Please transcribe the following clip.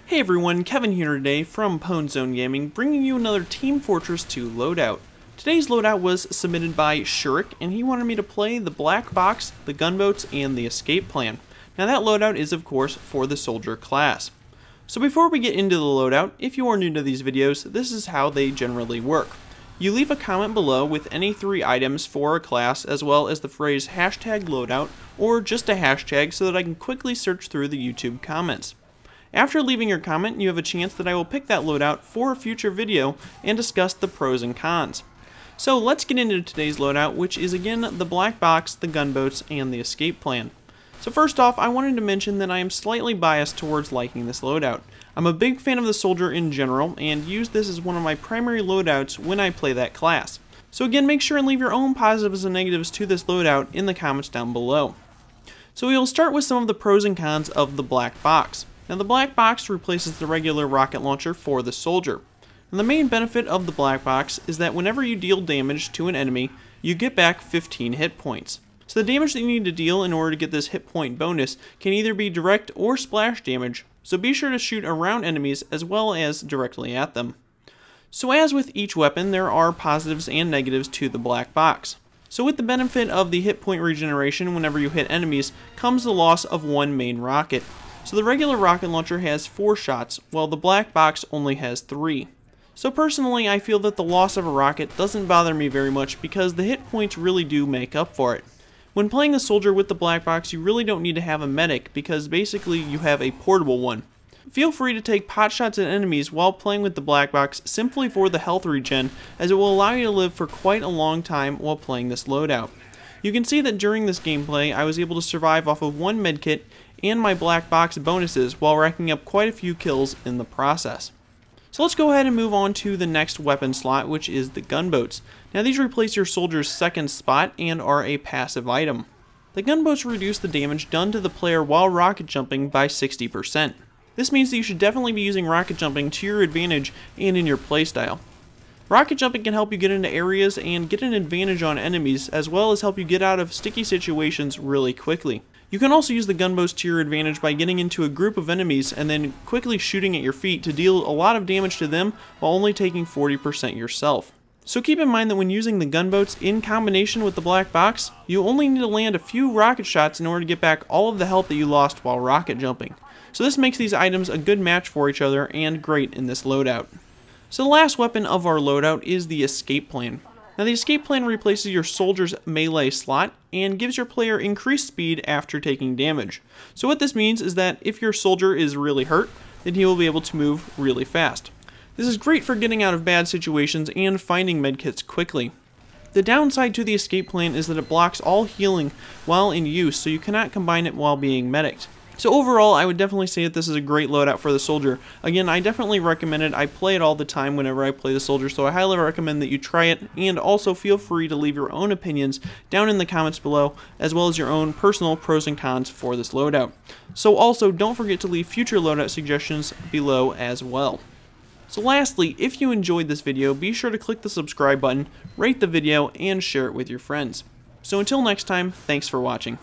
Hey everyone, Kevin here today from Pwn Zone Gaming, bringing you another Team Fortress 2 loadout. Today's loadout was submitted by Shurik, and he wanted me to play the Black Box, the Gunboats, and the Escape Plan. Now that loadout is of course for the Soldier class. So before we get into the loadout, if you are new to these videos, this is how they generally work. You leave a comment below with any 3 items for a class, as well as the phrase #loadout, or just a hashtag so that I can quickly search through the YouTube comments. After leaving your comment, you have a chance that I will pick that loadout for a future video and discuss the pros and cons. So let's get into today's loadout, which is again the Black Box, the Gunboats, and the Escape Plan. So first off, I wanted to mention that I am slightly biased towards liking this loadout. I'm a big fan of the Soldier in general, and use this as one of my primary loadouts when I play that class. So again, make sure and leave your own positives and negatives to this loadout in the comments down below. So we will start with some of the pros and cons of the Black Box. Now the Black Box replaces the regular rocket launcher for the Soldier. And the main benefit of the Black Box is that whenever you deal damage to an enemy, you get back 15 hit points. So the damage that you need to deal in order to get this hit point bonus can either be direct or splash damage, so be sure to shoot around enemies as well as directly at them. So as with each weapon, there are positives and negatives to the Black Box. So with the benefit of the hit point regeneration whenever you hit enemies comes the loss of one main rocket. So the regular rocket launcher has 4 shots, while the Black Box only has 3. So personally, I feel that the loss of a rocket doesn't bother me very much because the hit points really do make up for it. When playing the Soldier with the Black Box, you really don't need to have a medic because basically you have a portable one. Feel free to take pot shots at enemies while playing with the Black Box simply for the health regen, as it will allow you to live for quite a long time while playing this loadout. You can see that during this gameplay, I was able to survive off of 1 medkit and my Black Box bonuses while racking up quite a few kills in the process. So let's go ahead and move on to the next weapon slot, which is the Gunboats. Now these replace your Soldier's second spot and are a passive item. The Gunboats reduce the damage done to the player while rocket jumping by 60%. This means that you should definitely be using rocket jumping to your advantage and in your playstyle. Rocket jumping can help you get into areas and get an advantage on enemies, as well as help you get out of sticky situations really quickly. You can also use the Gunboats to your advantage by getting into a group of enemies and then quickly shooting at your feet to deal a lot of damage to them while only taking 40% yourself. So keep in mind that when using the Gunboats in combination with the Black Box, you only need to land a few rocket shots in order to get back all of the health that you lost while rocket jumping. So this makes these items a good match for each other and great in this loadout. So the last weapon of our loadout is the Escape Plan. Now the Escape Plan replaces your Soldier's melee slot and gives your player increased speed after taking damage. So what this means is that if your Soldier is really hurt, then he will be able to move really fast. This is great for getting out of bad situations and finding medkits quickly. The downside to the Escape Plan is that it blocks all healing while in use, so you cannot combine it while being medicked. So overall, I would definitely say that this is a great loadout for the Soldier. Again, I definitely recommend it. I play it all the time whenever I play the Soldier, so I highly recommend that you try it, and also feel free to leave your own opinions down in the comments below, as well as your own personal pros and cons for this loadout. So also, don't forget to leave future loadout suggestions below as well. So lastly, if you enjoyed this video, be sure to click the subscribe button, rate the video, and share it with your friends. So until next time, thanks for watching.